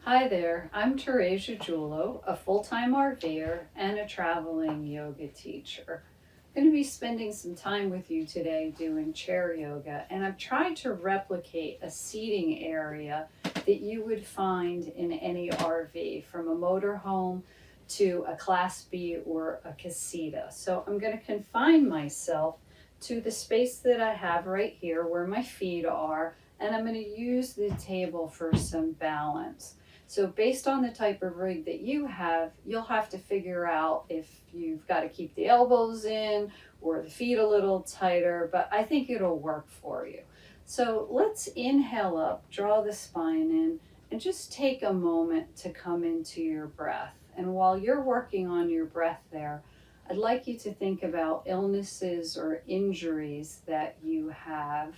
Hi there, I'm Therese Julo, a full-time RVer and a traveling yoga teacher. I'm going to be spending some time with you today doing chair yoga, and I've tried to replicate a seating area that you would find in any RV, from a motorhome to a Class B or a casita. So I'm going to confine myself to the space that I have right here where my feet are, and I'm going to use the table for some balance. So based on the type of rig that you have, you'll have to figure out if you've got to keep the elbows in or the feet a little tighter, but I think it'll work for you. So let's inhale up, draw the spine in, and just take a moment to come into your breath. And while you're working on your breath there, I'd like you to think about illnesses or injuries that you have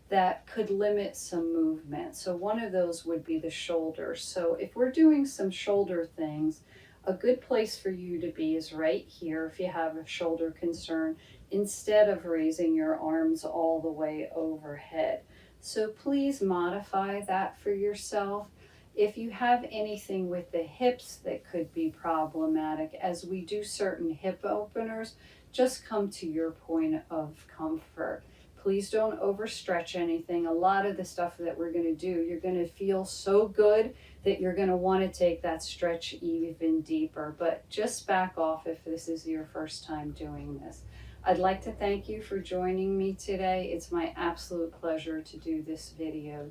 that could limit some movement. So one of those would be the shoulders. So if we're doing some shoulder things, a good place for you to be is right here if you have a shoulder concern, instead of raising your arms all the way overhead. So please modify that for yourself. If you have anything with the hips that could be problematic, as we do certain hip openers, just come to your point of comfort. Please don't overstretch anything. A lot of the stuff that we're going to do, you're going to feel so good that you're going to want to take that stretch even deeper. But just back off if this is your first time doing this. I'd like to thank you for joining me today. It's my absolute pleasure to do this video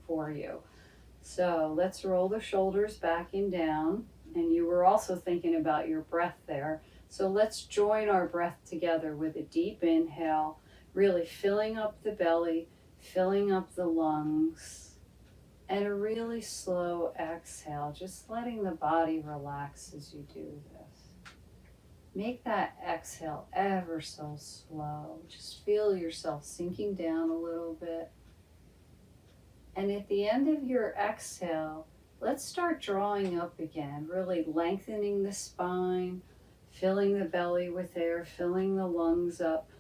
for you. So let's roll the shoulders back and down. And you were also thinking about your breath there. So let's join our breath together with a deep inhale, really filling up the belly, filling up the lungs, and a really slow exhale, just letting the body relax as you do this. Make that exhale ever so slow. Just feel yourself sinking down a little bit. And at the end of your exhale, let's start drawing up again, really lengthening the spine, filling the belly with air, filling the lungs up.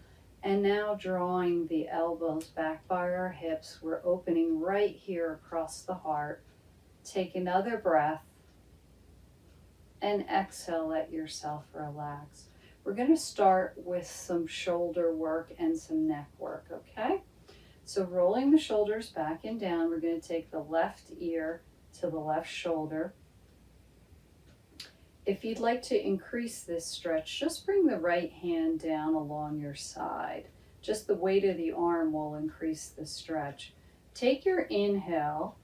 And now drawing the elbows back by our hips. We're opening right here across the heart. Take another breath and exhale, let yourself relax. We're going to start with some shoulder work and some neck work, okay? So rolling the shoulders back and down, we're going to take the left ear to the left shoulder. If you'd like to increase this stretch, just bring the right hand down along your side. Just the weight of the arm will increase the stretch. Take your inhale,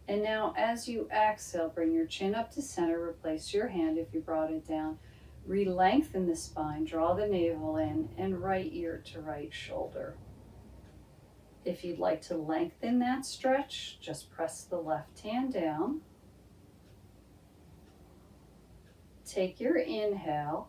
and now as you exhale, bring your chin up to center, replace your hand if you brought it down. Re-lengthen the spine, draw the navel in, and right ear to right shoulder. If you'd like to lengthen that stretch, just press the left hand down. Take your inhale,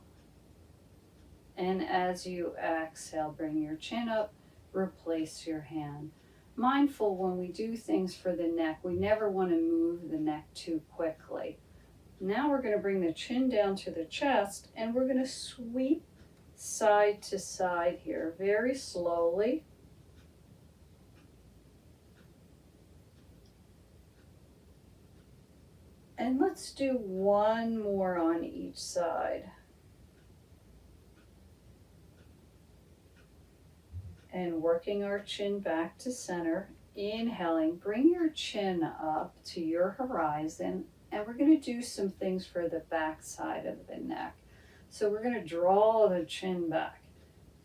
and as you exhale, bring your chin up, replace your hand. Mindful when we do things for the neck, we never want to move the neck too quickly. Now we're going to bring the chin down to the chest, and we're going to sweep side to side here very slowly. And let's do one more on each side. And working our chin back to center, inhaling, bring your chin up to your horizon, and we're going to do some things for the back side of the neck. So we're going to draw the chin back.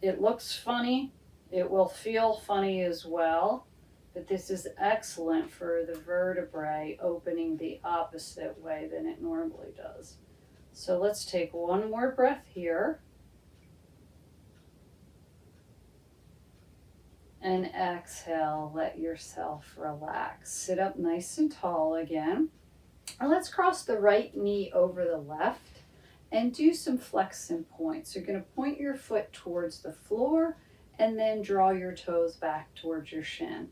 It looks funny, it will feel funny as well, but this is excellent for the vertebrae opening the opposite way than it normally does. So let's take one more breath here. And exhale, let yourself relax. Sit up nice and tall again. And let's cross the right knee over the left and do some flex and points. You're going to point your foot towards the floor and then draw your toes back towards your shin.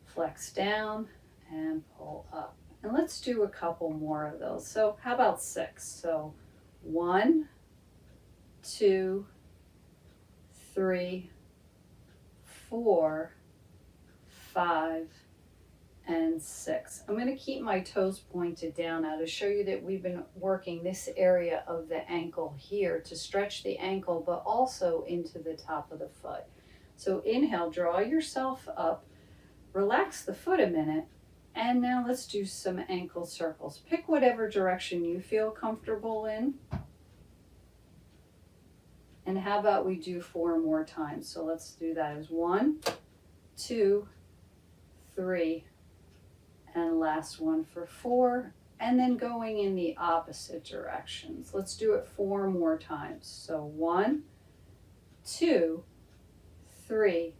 Flex down and pull up. And let's do a couple more of those. So how about 6? So 1, 2, 3, 4, 5, and 6. I'm going to keep my toes pointed down now to show you that we've been working this area of the ankle here to stretch the ankle, but also into the top of the foot. So inhale, draw yourself up, relax the foot a minute, and now let's do some ankle circles. Pick whatever direction you feel comfortable in. And how about we do 4 more times? So let's do that as 1, 2, 3, and last one for 4, and then going in the opposite directions. Let's do it 4 more times. So 1, 2, 3,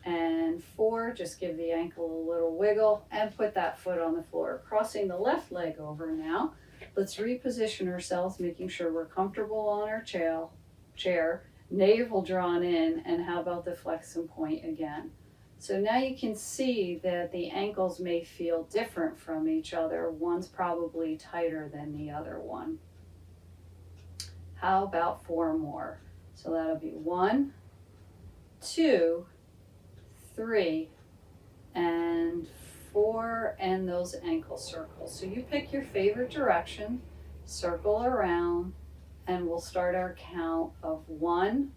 and 4. Just give the ankle a little wiggle and put that foot on the floor. Crossing the left leg over now. Let's reposition ourselves, making sure we're comfortable on our chair, navel drawn in, and how about the flex and point again. So now you can see that the ankles may feel different from each other. One's probably tighter than the other one. How about 4 more? So that'll be 1, 2, 3, and 4, and those ankle circles. So you pick your favorite direction, circle around, and we'll start our count of 1,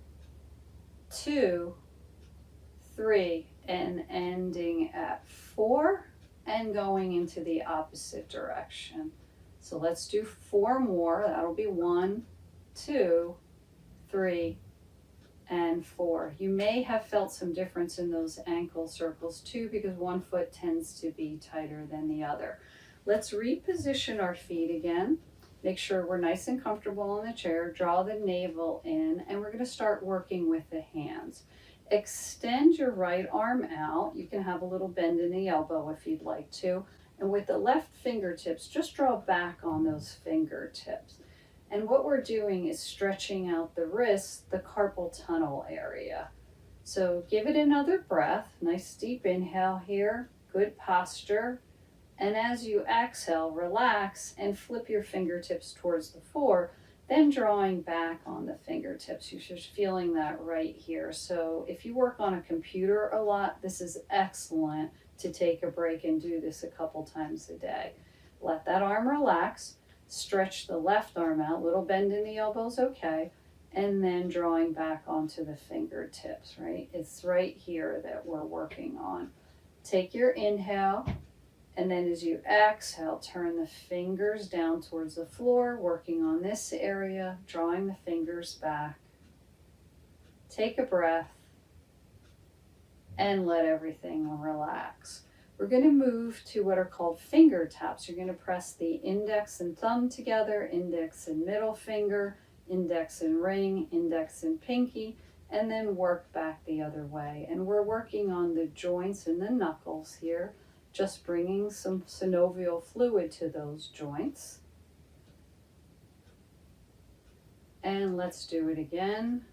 2, 3, and ending at 4 and going into the opposite direction. So let's do 4 more. That'll be 1, 2, 3, and 4. You may have felt some difference in those ankle circles too, because one foot tends to be tighter than the other. Let's reposition our feet again. Make sure we're nice and comfortable in the chair. Draw the navel in, and we're going to start working with the hands. Extend your right arm out. You can have a little bend in the elbow if you'd like to. And with the left fingertips, just draw back on those fingertips. And what we're doing is stretching out the wrists, the carpal tunnel area. So give it another breath. Nice deep inhale here. Good posture. And as you exhale, relax and flip your fingertips towards the floor. Then drawing back on the fingertips. You're just feeling that right here. So if you work on a computer a lot, this is excellent to take a break and do this a couple times a day. Let that arm relax. Stretch the left arm out. Little bend in the elbows, okay. And then drawing back onto the fingertips, right? It's right here that we're working on. Take your inhale. And then as you exhale, turn the fingers down towards the floor, working on this area, drawing the fingers back. Take a breath and let everything relax. We're going to move to what are called finger taps. You're going to press the index and thumb together, index and middle finger, index and ring, index and pinky, and then work back the other way. And we're working on the joints and the knuckles here. Just bringing some synovial fluid to those joints. And let's do it again.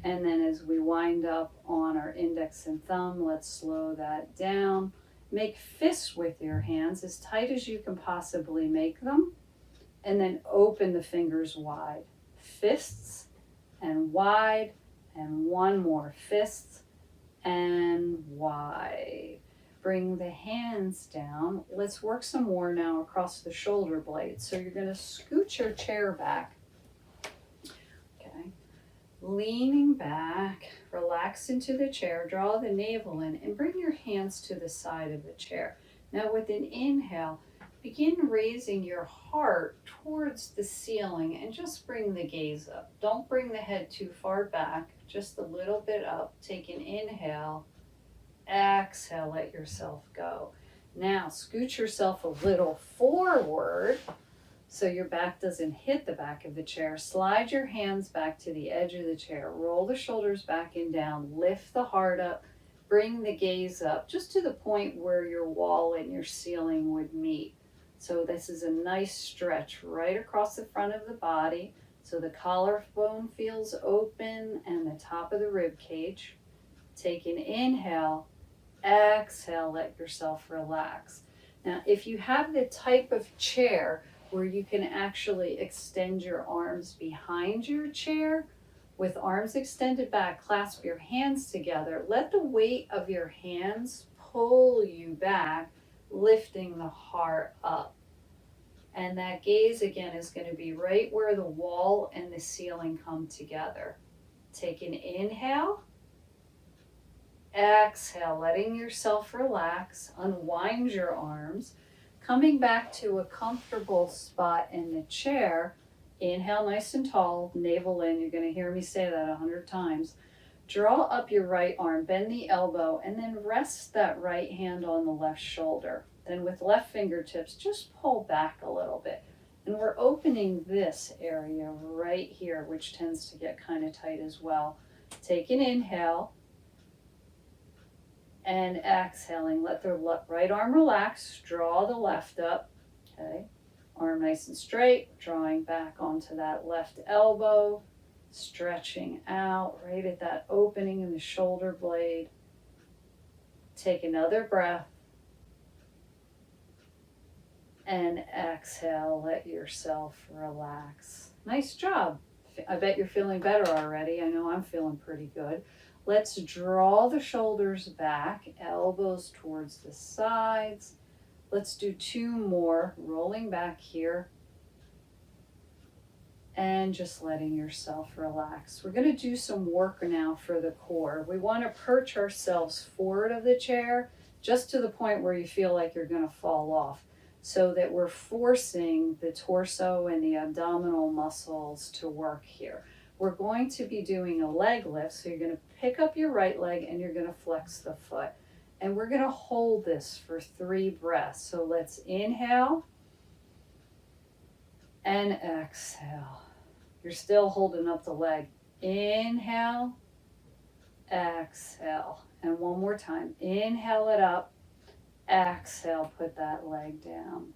And then as we wind up on our index and thumb, let's slow that down. Make fists with your hands as tight as you can possibly make them. And then open the fingers wide. Fists and wide, and one more. Fists and wide. Bring the hands down. Let's work some more now across the shoulder blades. So you're going to scoot your chair back. Okay. Leaning back, relax into the chair, draw the navel in, and bring your hands to the side of the chair. Now with an inhale, begin raising your heart towards the ceiling and just bring the gaze up. Don't bring the head too far back, just a little bit up. Take an inhale, exhale, let yourself go. Now scoot yourself a little forward so your back doesn't hit the back of the chair. Slide your hands back to the edge of the chair. Roll the shoulders back and down. Lift the heart up. Bring the gaze up just to the point where your wall and your ceiling would meet. So this is a nice stretch right across the front of the body. So the collarbone feels open and the top of the rib cage. Take an inhale, exhale, let yourself relax. Now, if you have the type of chair where you can actually extend your arms behind your chair, with arms extended back, clasp your hands together. Let the weight of your hands pull you back, lifting the heart up. And that gaze again is going to be right where the wall and the ceiling come together. Take an inhale. Exhale, letting yourself relax. Unwind your arms. Coming back to a comfortable spot in the chair. Inhale nice and tall, navel in. You're going to hear me say that 100 times. Draw up your right arm, bend the elbow, and then rest that right hand on the left shoulder. Then with left fingertips, just pull back a little bit. And we're opening this area right here, which tends to get kind of tight as well. Take an inhale and exhaling. Let the right arm relax. Draw the left up. Okay. Arm nice and straight, drawing back onto that left elbow. Stretching out right at that opening in the shoulder blade. Take another breath. And exhale, let yourself relax. Nice job. I bet you're feeling better already. I know I'm feeling pretty good. Let's draw the shoulders back, elbows towards the sides. Let's do 2 more, rolling back here. And just letting yourself relax. We're going to do some work now for the core. We want to perch ourselves forward of the chair just to the point where you feel like you're going to fall off, so that we're forcing the torso and the abdominal muscles to work here. We're going to be doing a leg lift, so you're going to pick up your right leg and you're going to flex the foot. And we're going to hold this for 3 breaths. So let's inhale and exhale. You're still holding up the leg. Inhale, exhale. And one more time. Inhale it up, exhale, put that leg down.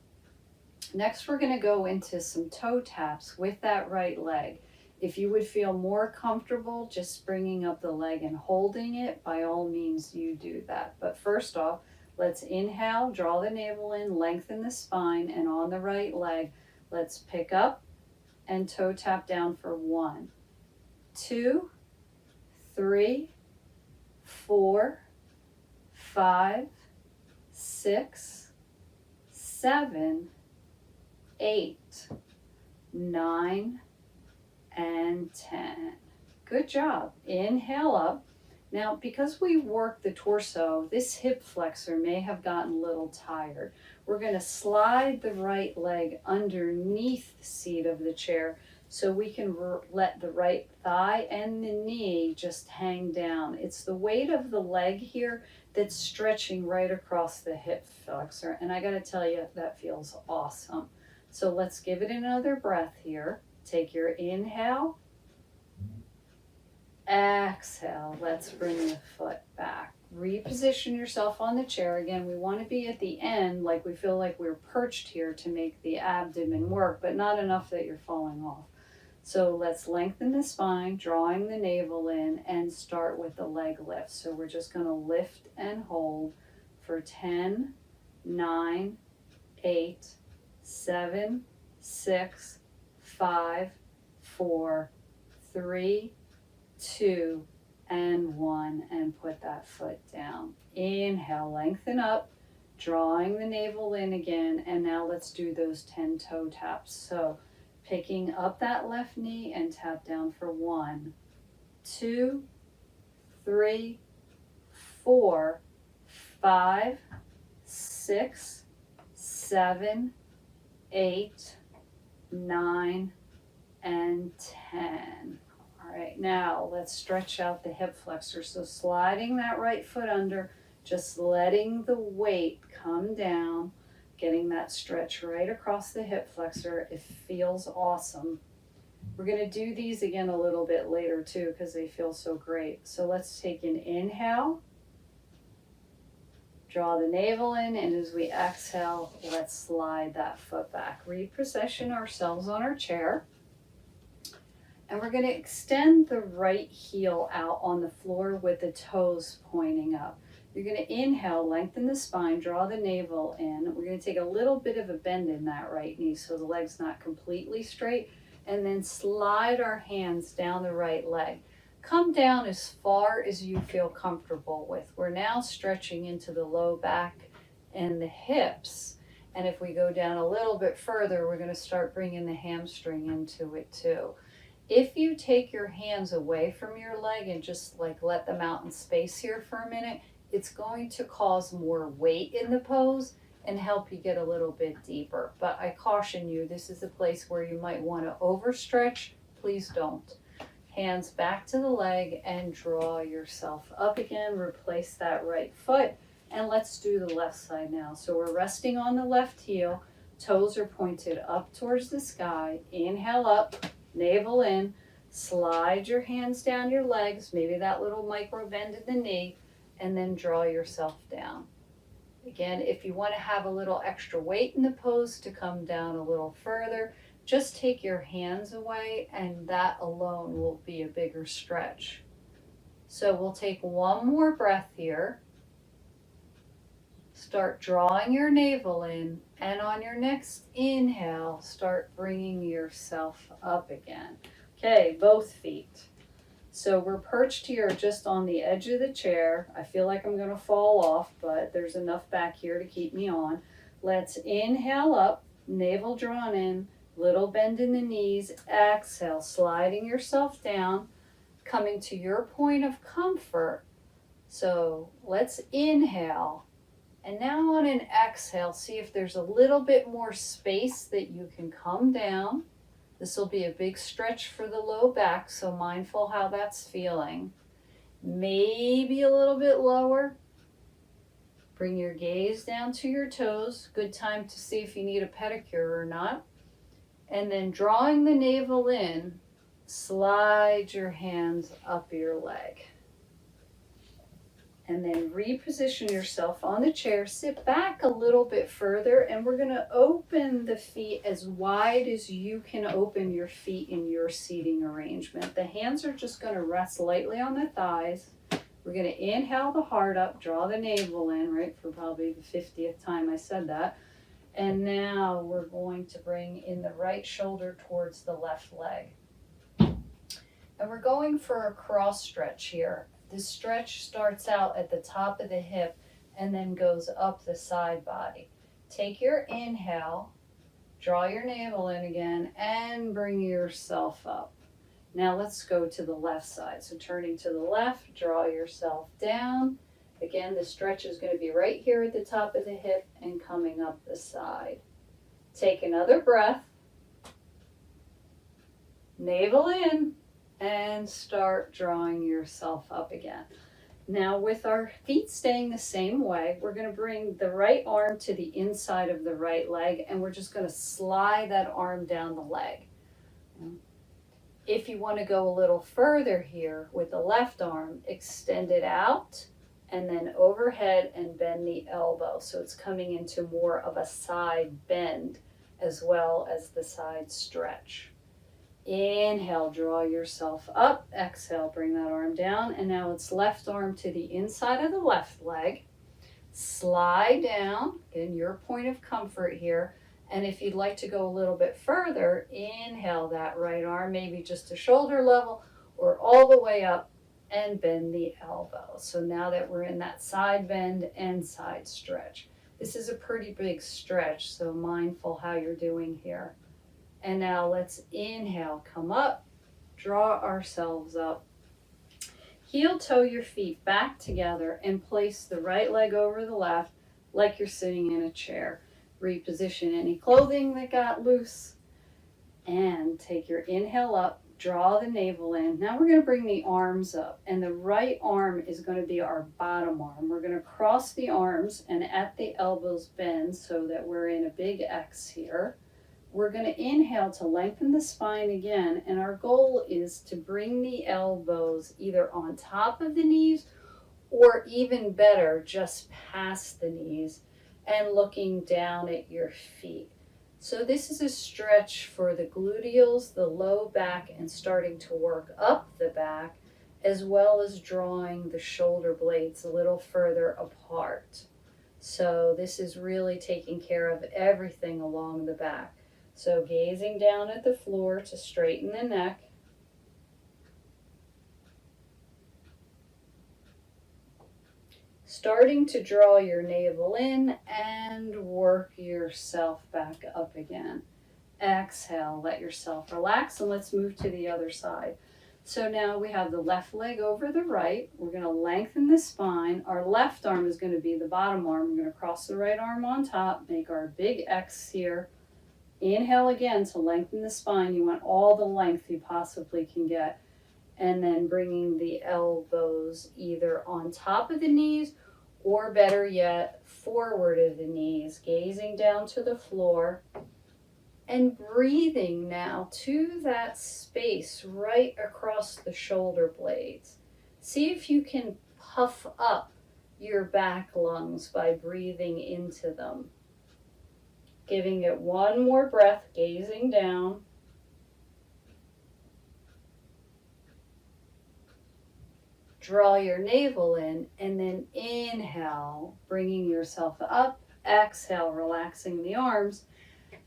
Next, we're going to go into some toe taps with that right leg. If you would feel more comfortable just bringing up the leg and holding it, by all means you do that. But first off, let's inhale, draw the navel in, lengthen the spine, and on the right leg, let's pick up and toe tap down for 1, 2, 3, 4, 5, 6, 7, 8, 9, and 10. Good job. Inhale up. Now, because we work the torso, this hip flexor may have gotten a little tired. We're going to slide the right leg underneath the seat of the chair so we can let the right thigh and the knee just hang down. It's the weight of the leg here that's stretching right across the hip flexor. And I got to tell you, that feels awesome. So let's give it another breath here. Take your inhale. Exhale. Let's bring the foot back. Reposition yourself on the chair. Again, we want to be at the end like we feel like we're perched here to make the abdomen work, but not enough that you're falling off. So let's lengthen the spine, drawing the navel in, and start with the leg lift. So we're just going to lift and hold for 10, 9, 8, 7, 6, 5, 4, 3, 2, and 1, and put that foot down. Inhale, lengthen up, drawing the navel in again, and now let's do those 10 toe taps. So picking up that left knee and tap down for 1, 2, 3, 4, 5, 6, 7, 8, 9, and 10. All right, now let's stretch out the hip flexor. So sliding that right foot under, just letting the weight come down, getting that stretch right across the hip flexor. It feels awesome. We're going to do these again a little bit later too because they feel so great. So let's take an inhale. Draw the navel in, and as we exhale, let's slide that foot back. Reposition ourselves on our chair. And we're going to extend the right heel out on the floor with the toes pointing up. You're going to inhale, lengthen the spine, draw the navel in. We're going to take a little bit of a bend in that right knee so the leg's not completely straight. And then slide our hands down the right leg. Come down as far as you feel comfortable with. We're now stretching into the low back and the hips. And if we go down a little bit further, we're going to start bringing the hamstring into it too. If you take your hands away from your leg and just like let them out in space here for a minute, it's going to cause more weight in the pose and help you get a little bit deeper. But I caution you, this is a place where you might want to overstretch. Please don't. Hands back to the leg and draw yourself up again. Replace that right foot. And let's do the left side now. So we're resting on the left heel. Toes are pointed up towards the sky. Inhale up, navel in. Slide your hands down your legs, maybe that little micro bend in the knee, and then draw yourself down. Again, if you want to have a little extra weight in the pose to come down a little further, just take your hands away and that alone will be a bigger stretch. So we'll take one more breath here. Start drawing your navel in, and on your next inhale, start bringing yourself up again. Okay, both feet. So we're perched here just on the edge of the chair. I feel like I'm going to fall off, but there's enough back here to keep me on. Let's inhale up, navel drawn in, little bend in the knees. Exhale, sliding yourself down, coming to your point of comfort. So let's inhale. And now on an exhale, see if there's a little bit more space that you can come down. This will be a big stretch for the low back, so mindful how that's feeling. Maybe a little bit lower. Bring your gaze down to your toes. Good time to see if you need a pedicure or not. And then drawing the navel in, slide your hands up your leg. And then reposition yourself on the chair. Sit back a little bit further, and we're going to open the feet as wide as you can open your feet in your seating arrangement. The hands are just going to rest lightly on the thighs. We're going to inhale the heart up, draw the navel in, right, for probably the 50th time I said that. And now we're going to bring in the right shoulder towards the left leg. And we're going for a cross stretch here. This stretch starts out at the top of the hip and then goes up the side body. Take your inhale, draw your navel in again, and bring yourself up. Now let's go to the left side. So turning to the left, draw yourself down. Again, the stretch is going to be right here at the top of the hip and coming up the side. Take another breath. Navel in. And start drawing yourself up again. Now with our feet staying the same way, we're going to bring the right arm to the inside of the right leg, and we're just going to slide that arm down the leg. If you want to go a little further here with the left arm, extend it out and then overhead and bend the elbow. So it's coming into more of a side bend as well as the side stretch. Inhale, draw yourself up. Exhale, bring that arm down. And now it's left arm to the inside of the left leg. Slide down, in your point of comfort here. And if you'd like to go a little bit further, inhale that right arm, maybe just to shoulder level or all the way up, and bend the elbow. So now that we're in that side bend and side stretch. This is a pretty big stretch, so mindful how you're doing here. And now let's inhale, come up, draw ourselves up. Heel toe your feet back together and place the right leg over the left like you're sitting in a chair. Reposition any clothing that got loose and take your inhale up, draw the navel in. Now we're going to bring the arms up, and the right arm is going to be our bottom arm. We're going to cross the arms and at the elbows bend so that we're in a big X here. We're going to inhale to lengthen the spine again, and our goal is to bring the elbows either on top of the knees or even better, just past the knees and looking down at your feet. So this is a stretch for the gluteals, the low back, and starting to work up the back, as well as drawing the shoulder blades a little further apart. So this is really taking care of everything along the back. So gazing down at the floor to straighten the neck. starting to draw your navel in and work yourself back up again. Exhale, let yourself relax, and let's move to the other side. So now we have the left leg over the right. We're going to lengthen the spine. Our left arm is going to be the bottom arm. We're going to cross the right arm on top, make our big X here. Inhale again to lengthen the spine. You want all the length you possibly can get. And then bringing the elbows either on top of the knees or better yet, forward of the knees, gazing down to the floor. And breathing now to that space right across the shoulder blades. See if you can puff up your back lungs by breathing into them. Giving it one more breath, gazing down. Draw your navel in and then inhale, bringing yourself up. Exhale, relaxing the arms.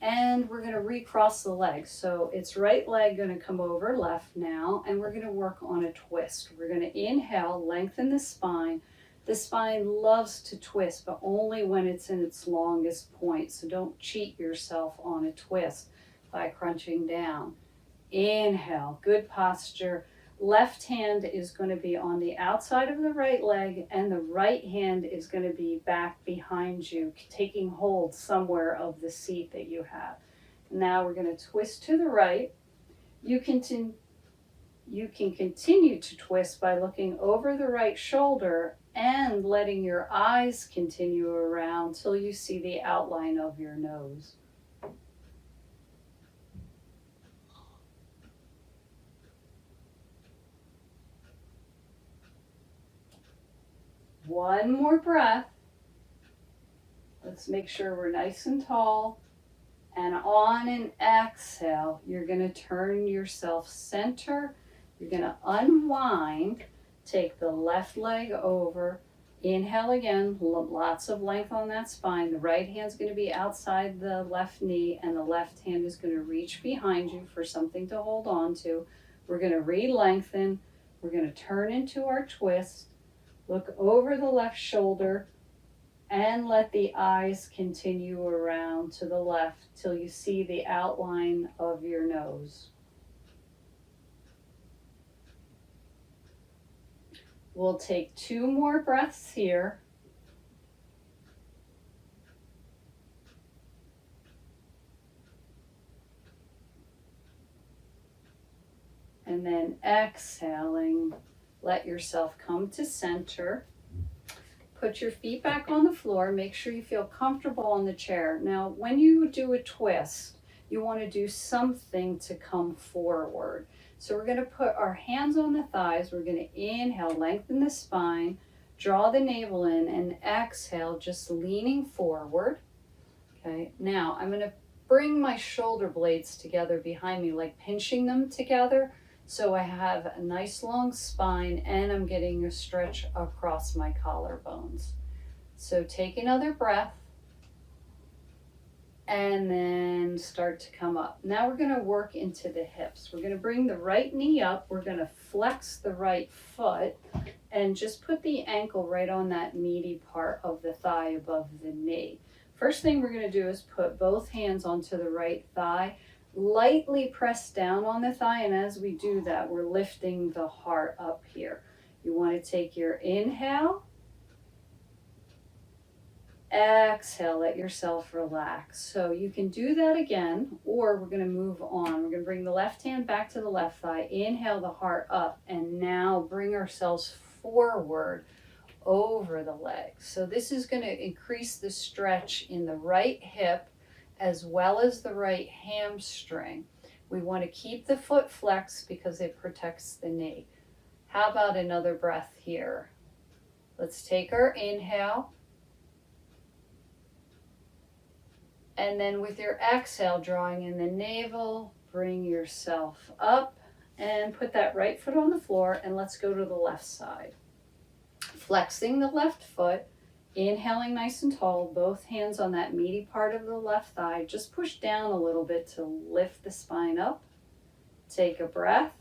And we're going to recross the legs. So it's right leg going to come over left now, and we're going to work on a twist. We're going to inhale, lengthen the spine. The spine loves to twist, but only when it's in its longest point. So don't cheat yourself on a twist by crunching down. Inhale, good posture. Left hand is going to be on the outside of the right leg, and the right hand is going to be back behind you, taking hold somewhere of the seat that you have. Now we're going to twist to the right. You can continue to twist by looking over the right shoulder and letting your eyes continue around till you see the outline of your nose. One more breath. Let's make sure we're nice and tall. And on an exhale, you're going to turn yourself center. You're going to unwind. Take the left leg over. Inhale again. Lots of length on that spine. The right hand's going to be outside the left knee, and the left hand is going to reach behind you for something to hold on to. We're going to re-lengthen. We're going to turn into our twist. Look over the left shoulder and let the eyes continue around to the left till you see the outline of your nose. We'll take 2 more breaths here. And then exhaling. Let yourself come to center. Put your feet back on the floor. Make sure you feel comfortable on the chair. Now, when you do a twist, you want to do something to come forward. So we're going to put our hands on the thighs. We're going to inhale, lengthen the spine, draw the navel in, and exhale, just leaning forward. Okay, now I'm going to bring my shoulder blades together behind me, like pinching them together. So I have a nice long spine and I'm getting a stretch across my collarbones. So take another breath and then start to come up. Now we're going to work into the hips. We're going to bring the right knee up. We're going to flex the right foot and just put the ankle right on that meaty part of the thigh above the knee. First thing we're going to do is put both hands onto the right thigh. Lightly press down on the thigh, and as we do that, we're lifting the heart up here. You want to take your inhale, exhale, let yourself relax. So you can do that again, or we're going to move on. We're going to bring the left hand back to the left thigh, inhale the heart up, and now bring ourselves forward over the legs. So this is going to increase the stretch in the right hip as well as the right hamstring. We want to keep the foot flexed because it protects the knee. How about another breath here? Let's take our inhale. And then with your exhale, drawing in the navel, bring yourself up and put that right foot on the floor, and let's go to the left side. Flexing the left foot. Inhaling nice and tall, both hands on that meaty part of the left thigh. Just push down a little bit to lift the spine up. Take a breath.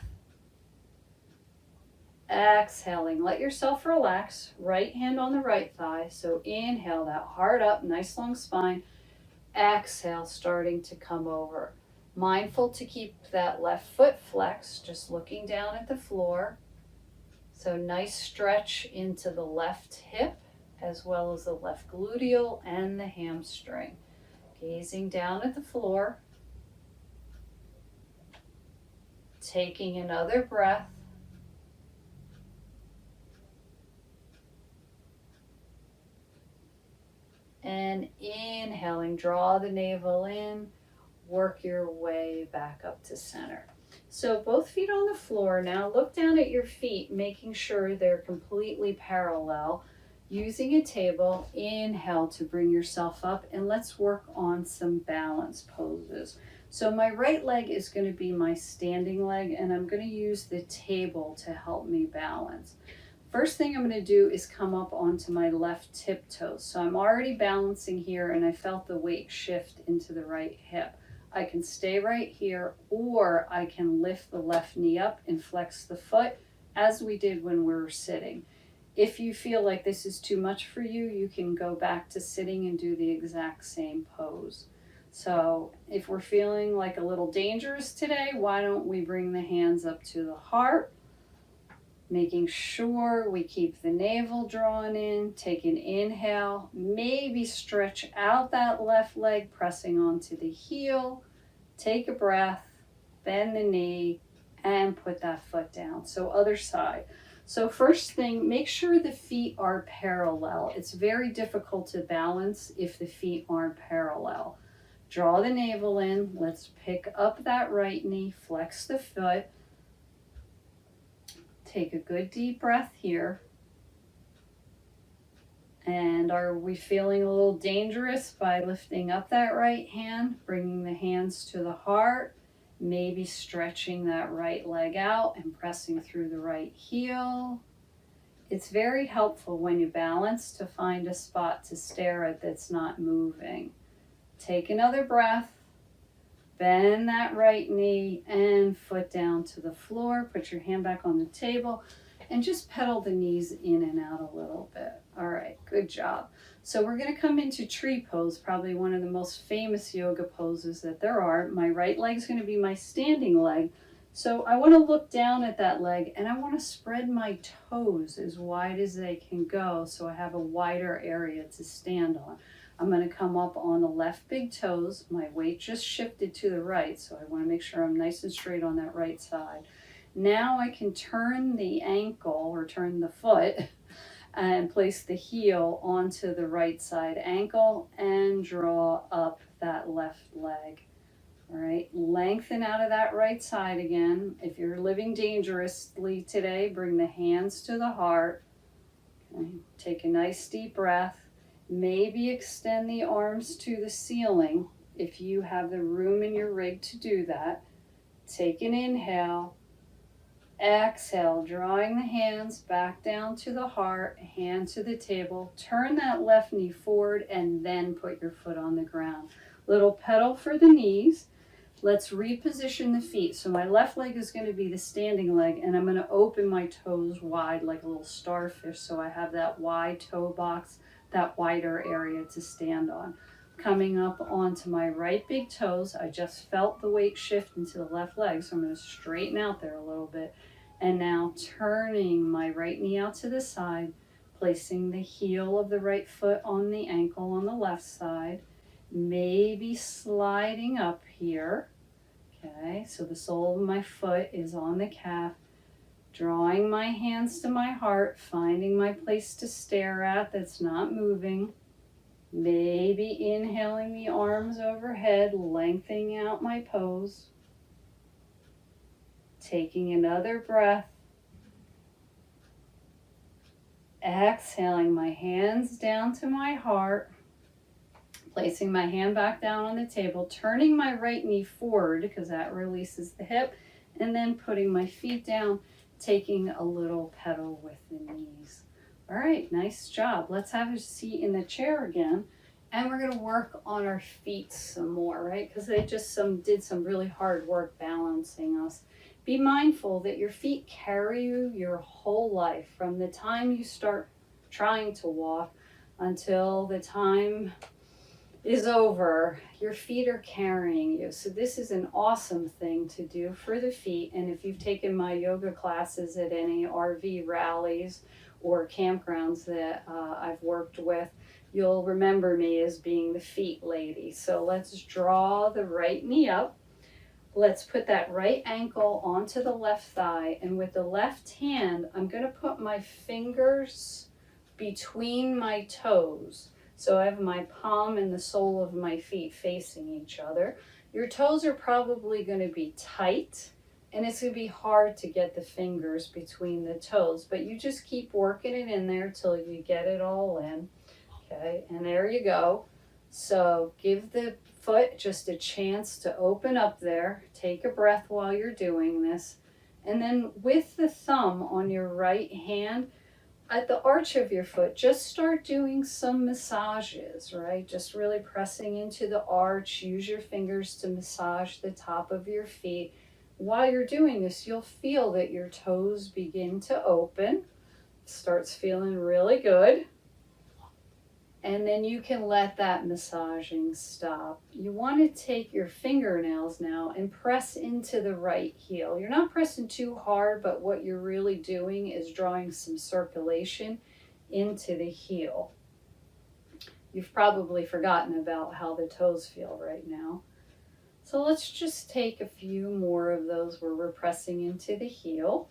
Exhaling, let yourself relax. Right hand on the right thigh. So inhale that heart up, nice long spine. Exhale, starting to come over. Mindful to keep that left foot flexed, just looking down at the floor. So nice stretch into the left hip as well as the left gluteal and the hamstring. Gazing down at the floor, taking another breath. And inhaling, draw the navel in, work your way back up to center. So both feet on the floor. Now look down at your feet, making sure they're completely parallel. Using a table, inhale to bring yourself up, and let's work on some balance poses. So my right leg is going to be my standing leg, and I'm going to use the table to help me balance. First thing I'm going to do is come up onto my left tiptoes. So I'm already balancing here, and I felt the weight shift into the right hip. I can stay right here, or I can lift the left knee up and flex the foot as we did when we were sitting. If you feel like this is too much for you, you can go back to sitting and do the exact same pose. So if we're feeling like a little dangerous today, why don't we bring the hands up to the heart, making sure we keep the navel drawn in. Take an inhale, maybe stretch out that left leg, pressing onto the heel. Take a breath, bend the knee, and put that foot down. So other side. So first thing, make sure the feet are parallel. It's very difficult to balance if the feet aren't parallel. Draw the navel in. Let's pick up that right knee, flex the foot. Take a good deep breath here. And are we feeling a little dangerous by lifting up that right hand, bringing the hands to the heart, maybe stretching that right leg out and pressing through the right heel? It's very helpful when you balance to find a spot to stare at that's not moving. Take another breath. Bend that right knee and foot down to the floor. Put your hand back on the table and just pedal the knees in and out a little bit. All right, good job. So we're going to come into tree pose, probably one of the most famous yoga poses that there are. My right leg's going to be my standing leg. So I want to look down at that leg and I want to spread my toes as wide as they can go so I have a wider area to stand on. I'm going to come up on the left big toes. My weight just shifted to the right, so I want to make sure I'm nice and straight on that right side. Now I can turn the ankle or turn the foot and place the heel onto the right side ankle and draw up that left leg. All right, lengthen out of that right side again. If you're living dangerously today, bring the hands to the heart. Okay. Take a nice deep breath. Maybe extend the arms to the ceiling if you have the room in your rig to do that. Take an inhale. Exhale, drawing the hands back down to the heart, hand to the table. Turn that left knee forward and then put your foot on the ground. Little pedal for the knees. Let's reposition the feet. So my left leg is going to be the standing leg, and I'm going to open my toes wide like a little starfish so I have that wide toe box, that wider area to stand on. Coming up onto my right big toes, I just felt the weight shift into the left leg, so I'm going to straighten out there a little bit. And now turning my right knee out to the side, placing the heel of the right foot on the ankle on the left side, maybe sliding up here. Okay, so the sole of my foot is on the calf, drawing my hands to my heart, finding my place to stare at that's not moving. Maybe inhaling the arms overhead, lengthening out my pose. Taking another breath. Exhaling my hands down to my heart. Placing my hand back down on the table, turning my right knee forward because that releases the hip, and then putting my feet down, taking a little pedal with the knees. All right, nice job. Let's have a seat in the chair again, and we're going to work on our feet some more, right? Because they just did some really hard work balancing us. Be mindful that your feet carry you your whole life, from the time you start trying to walk until the time is over. Your feet are carrying you. So this is an awesome thing to do for the feet. And if you've taken my yoga classes at any RV rallies or campgrounds that I've worked with, you'll remember me as being the feet lady. So let's draw the right knee up. Let's put that right ankle onto the left thigh, and with the left hand, I'm going to put my fingers between my toes. So I have my palm and the sole of my feet facing each other. Your toes are probably going to be tight, and it's going to be hard to get the fingers between the toes, but you just keep working it in there till you get it all in. Okay, and there you go. So give the foot just a chance to open up there. Take a breath while you're doing this. And then with the thumb on your right hand, at the arch of your foot, just start doing some massages, right? Just really pressing into the arch. Use your fingers to massage the top of your feet. While you're doing this, you'll feel that your toes begin to open. Starts feeling really good. And then you can let that massaging stop. You want to take your fingernails now and press into the right heel. You're not pressing too hard, but what you're really doing is drawing some circulation into the heel. You've probably forgotten about how the toes feel right now. So let's just take a few more of those where we're pressing into the heel.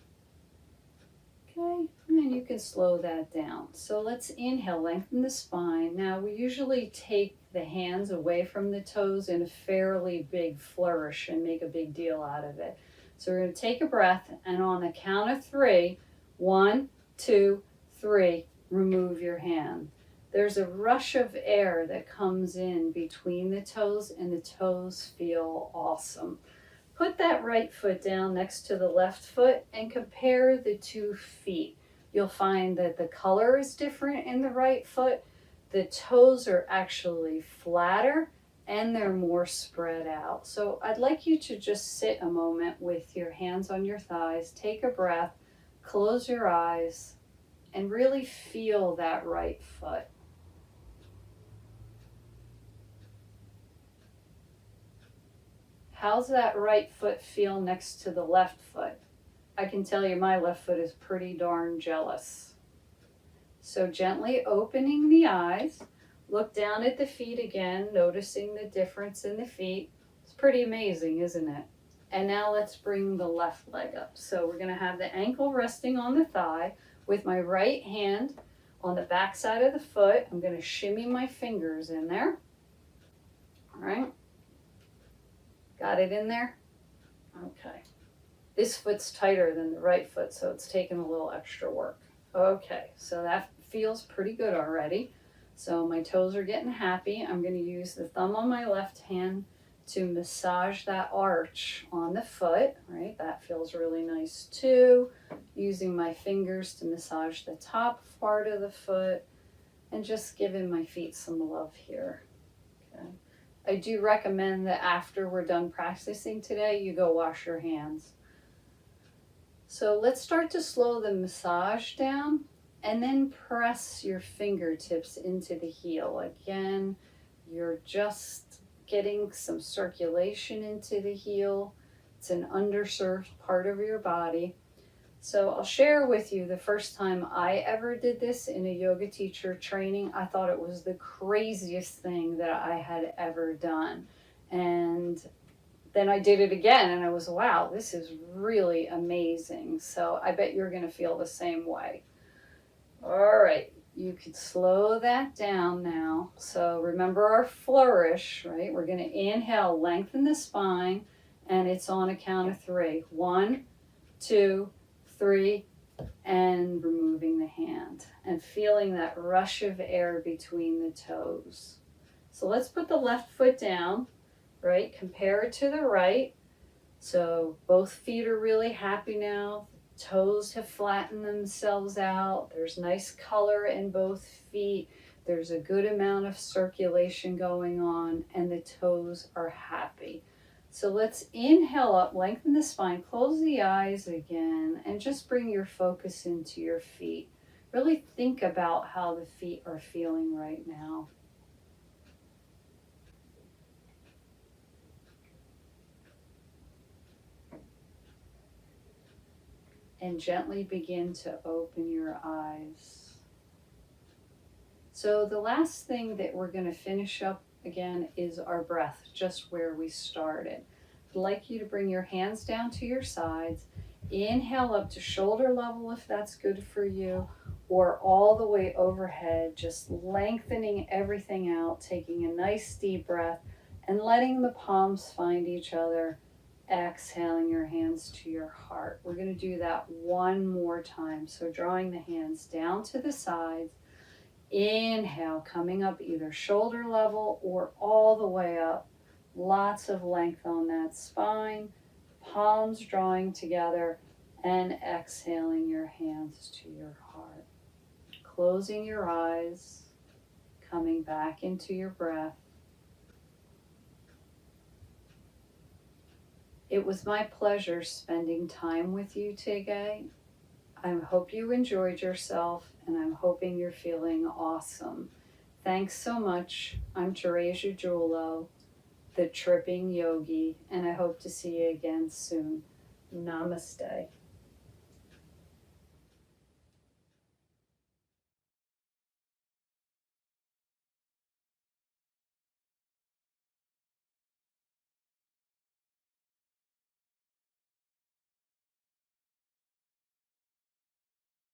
Okay, and then you can slow that down. So let's inhale, lengthen the spine. Now we usually take the hands away from the toes in a fairly big flourish and make a big deal out of it. So we're going to take a breath, and on the count of 3, 1, 2, 3, remove your hand. There's a rush of air that comes in between the toes, and the toes feel awesome. Put that right foot down next to the left foot and compare the 2 feet. You'll find that the color is different in the right foot. The toes are actually flatter and they're more spread out. So I'd like you to just sit a moment with your hands on your thighs, take a breath, close your eyes, and really feel that right foot. How's that right foot feel next to the left foot? I can tell you my left foot is pretty darn jealous. So gently opening the eyes, look down at the feet again, noticing the difference in the feet. It's pretty amazing, isn't it? And now let's bring the left leg up. So we're going to have the ankle resting on the thigh with my right hand on the back side of the foot. I'm going to shimmy my fingers in there. All right. Got it in there? Okay. This foot's tighter than the right foot, so it's taking a little extra work. Okay, so that feels pretty good already. So my toes are getting happy. I'm going to use the thumb on my left hand to massage that arch on the foot, right? That feels really nice too. Using my fingers to massage the top part of the foot and just giving my feet some love here. Okay. I do recommend that after we're done practicing today, you go wash your hands. So let's start to slow the massage down and then press your fingertips into the heel. Again, you're just getting some circulation into the heel. It's an underserved part of your body. So I'll share with you the first time I ever did this in a yoga teacher training. I thought it was the craziest thing that I had ever done. And then I did it again and I was, wow, this is really amazing. So I bet you're going to feel the same way. All right, you can slow that down now. So remember our flourish, right? We're going to inhale, lengthen the spine, and it's on a count of 3. 1, 2, 3, and removing the hand and feeling that rush of air between the toes. So let's put the left foot down, right? Compare it to the right. So both feet are really happy now. Toes have flattened themselves out. There's nice color in both feet. There's a good amount of circulation going on and the toes are happy. So let's inhale up, lengthen the spine, close the eyes again, and just bring your focus into your feet. Really think about how the feet are feeling right now. And gently begin to open your eyes. So the last thing that we're going to finish up again is our breath, just where we started. I'd like you to bring your hands down to your sides. Inhale up to shoulder level if that's good for you, or all the way overhead, just lengthening everything out, taking a nice deep breath and letting the palms find each other. Exhaling your hands to your heart. We're going to do that one more time. So drawing the hands down to the sides. Inhale, coming up either shoulder level or all the way up. Lots of length on that spine. Palms drawing together and exhaling your hands to your heart. Closing your eyes, coming back into your breath. It was my pleasure spending time with you today. I hope you enjoyed yourself, and I'm hoping you're feeling awesome. Thanks so much. I'm Therese Julo, the Tripping Yogi, and I hope to see you again soon. Namaste.